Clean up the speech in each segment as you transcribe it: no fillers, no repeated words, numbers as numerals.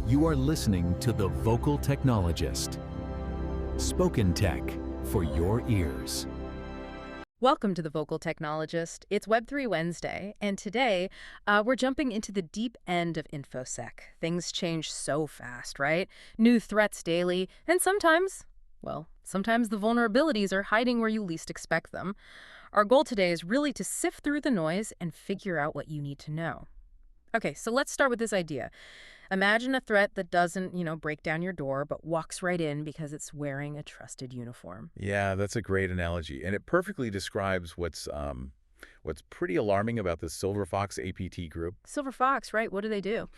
You are listening to the Vocal Technologist. Spoken tech for your ears. Welcome to the Vocal Technologist. It's Web3 Wednesday, and today we're jumping into the deep end of InfoSec. Things change so fast, right? New threats daily, and sometimes the vulnerabilities are hiding where you least expect them. Our goal today is really to sift through the noise and figure out what you need to know. Okay, so let's start with this idea. Imagine a threat that doesn't, break down your door, but walks right in because it's wearing a trusted uniform. Yeah, that's a great analogy, and it perfectly describes what's pretty alarming about the Silver Fox APT group. Silver Fox, right? What do they do?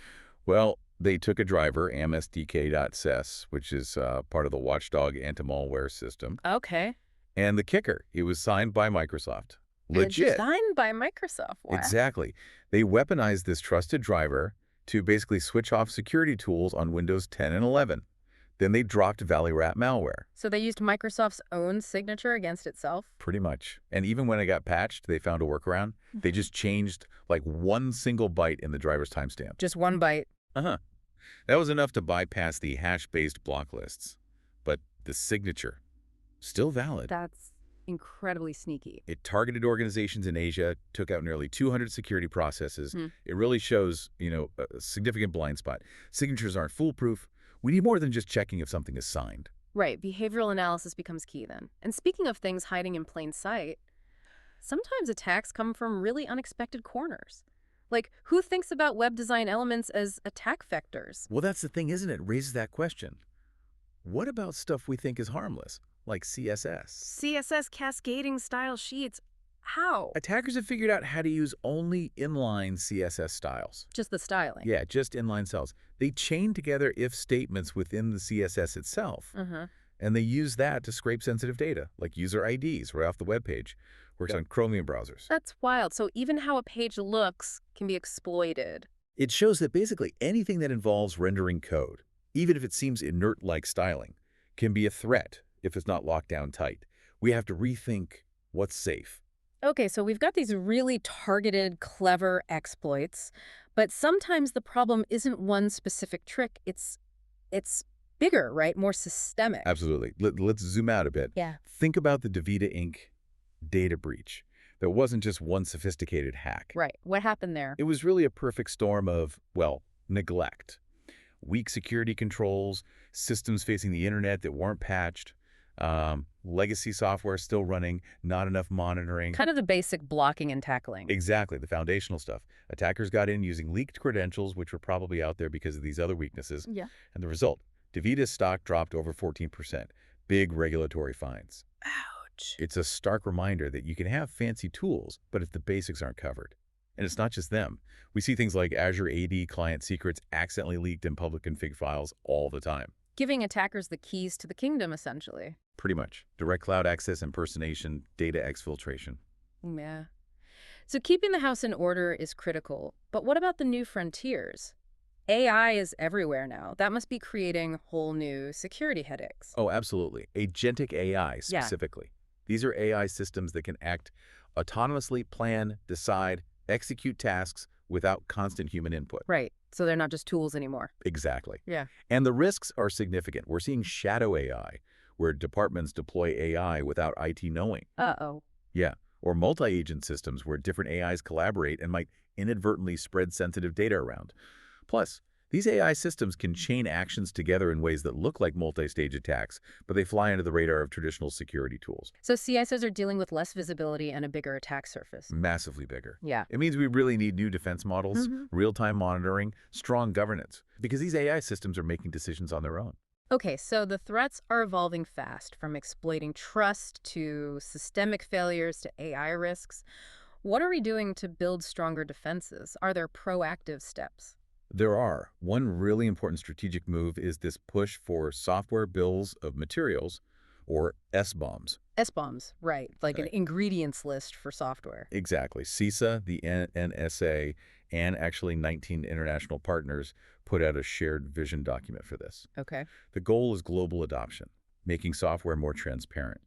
Well, they took a driver, amsdk.sys, which is part of the WatchDog Antimalware system. Okay. And the kicker, it was signed by Microsoft. Legit. It's signed by Microsoft. Wow. Exactly. They weaponized this trusted driver to basically switch off security tools on Windows 10 and 11. Then they dropped ValleyRAT malware. So they used Microsoft's own signature against itself? Pretty much. And even when it got patched, they found a workaround. They just changed like one single byte in the driver's timestamp. Just one byte? Uh-huh. That was enough to bypass the hash-based block lists. But the signature, still valid. That's incredibly sneaky. It targeted organizations in Asia, took out nearly 200 security processes. It really shows, a significant blind spot. Signatures aren't foolproof. We need more than just checking if something is signed. Right. Behavioral analysis becomes key then. And speaking of things hiding in plain sight, sometimes attacks come from really unexpected corners. Like, who thinks about web design elements as attack vectors? Well, that's the thing, isn't it? It raises that question. What about stuff we think is harmless, like CSS? CSS cascading style sheets. How? Attackers have figured out how to use only inline CSS styles. Just the styling. Yeah, just inline cells. They chain together if statements within the CSS itself, and they use that to scrape sensitive data, like user IDs right off the web page. Works on Chromium browsers. That's wild. So even how a page looks can be exploited. It shows that basically anything that involves rendering code, even if it seems inert like styling, can be a threat if it's not locked down tight. We have to rethink what's safe. Okay, so we've got these really targeted, clever exploits, but sometimes the problem isn't one specific trick. It's bigger, right? More systemic. Absolutely. Let's zoom out a bit. Yeah. Think about the DaVita Inc. data breach. That wasn't just one sophisticated hack. Right. What happened there? It was really a perfect storm of, neglect. Weak security controls, systems facing the internet that weren't patched, legacy software still running, not enough monitoring. Kind of the basic blocking and tackling. Exactly, the foundational stuff. Attackers got in using leaked credentials, which were probably out there because of these other weaknesses. Yeah. And the result, DaVita's stock dropped over 14%. Big regulatory fines. Ouch. It's a stark reminder that you can have fancy tools, but if the basics aren't covered. And it's not just them. We see things like Azure AD client secrets accidentally leaked in public config files all the time. Giving attackers the keys to the kingdom, essentially. Pretty much. Direct cloud access, impersonation, data exfiltration. Yeah. So keeping the house in order is critical. But what about the new frontiers? AI is everywhere now. That must be creating whole new security headaches. Oh, absolutely. Agentic AI specifically. These are AI systems that can act autonomously, plan, decide, execute tasks without constant human input. Right. So they're not just tools anymore. Exactly. Yeah. And the risks are significant. We're seeing shadow AI, where departments deploy AI without IT knowing. Uh-oh. Yeah. Or multi-agent systems where different AIs collaborate and might inadvertently spread sensitive data around. Plus, these AI systems can chain actions together in ways that look like multi-stage attacks, but they fly under the radar of traditional security tools. So CISOs are dealing with less visibility and a bigger attack surface. Massively bigger. Yeah. It means we really need new defense models, real-time monitoring, strong governance, because these AI systems are making decisions on their own. Okay, so the threats are evolving fast, from exploiting trust to systemic failures to AI risks. What are we doing to build stronger defenses? Are there proactive steps? There are. One really important strategic move is this push for software bills of materials, or SBOMs. SBOMs, right, like an ingredients list for software. Exactly. CISA, the NSA, and actually 19 international partners put out a shared vision document for this. Okay. The goal is global adoption, making software more transparent.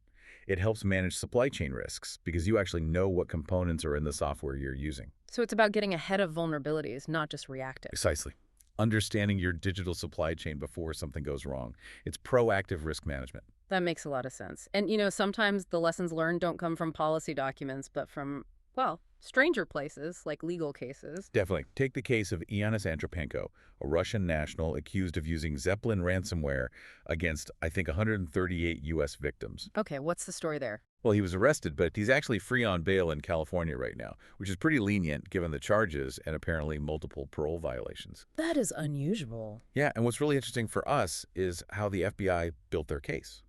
It helps manage supply chain risks because you actually know what components are in the software you're using. So it's about getting ahead of vulnerabilities, not just reactive. Precisely. understanding your digital supply chain before something goes wrong. It's proactive risk management. That makes a lot of sense. And, sometimes the lessons learned don't come from policy documents, but from, well, stranger places, like legal cases. Definitely. Take the case of Ioannis Andropenko, a Russian national accused of using Zeppelin ransomware against, I think, 138 U.S. victims. Okay, what's the story there? Well, he was arrested, but he's actually free on bail in California right now, which is pretty lenient given the charges and apparently multiple parole violations. That is unusual. Yeah, and what's really interesting for us is how the FBI built their case.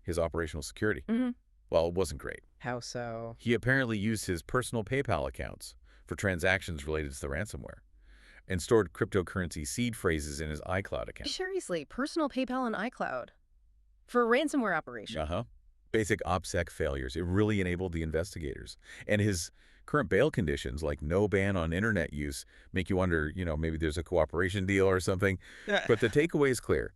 His operational security. Well, it wasn't great. How so? He apparently used his personal PayPal accounts for transactions related to the ransomware and stored cryptocurrency seed phrases in his iCloud account. Seriously, personal PayPal and iCloud. For a ransomware operation. Basic OPSEC failures. It really enabled the investigators. And his current bail conditions, like no ban on internet use, make you wonder, maybe there's a cooperation deal or something. But the takeaway is clear.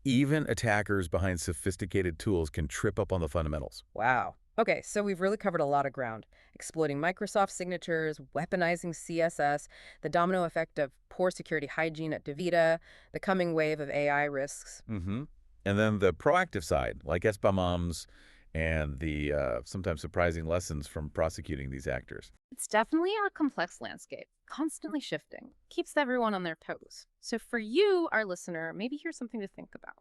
Even attackers behind sophisticated tools can trip up on the fundamentals. Wow. Okay, so we've really covered a lot of ground. Exploiting Microsoft signatures, weaponizing CSS, the domino effect of poor security hygiene at DaVita, the coming wave of AI risks. And then the proactive side, like SBAMs and the sometimes surprising lessons from prosecuting these actors. It's definitely a complex landscape, constantly shifting, keeps everyone on their toes. So for you, our listener, maybe here's something to think about.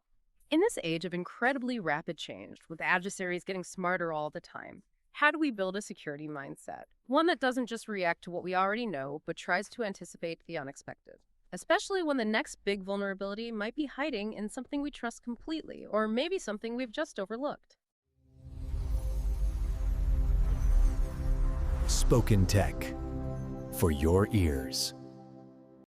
In this age of incredibly rapid change, with adversaries getting smarter all the time, how do we build a security mindset? One that doesn't just react to what we already know, but tries to anticipate the unexpected. Especially when the next big vulnerability might be hiding in something we trust completely, or maybe something we've just overlooked. Spoken Tech for your ears.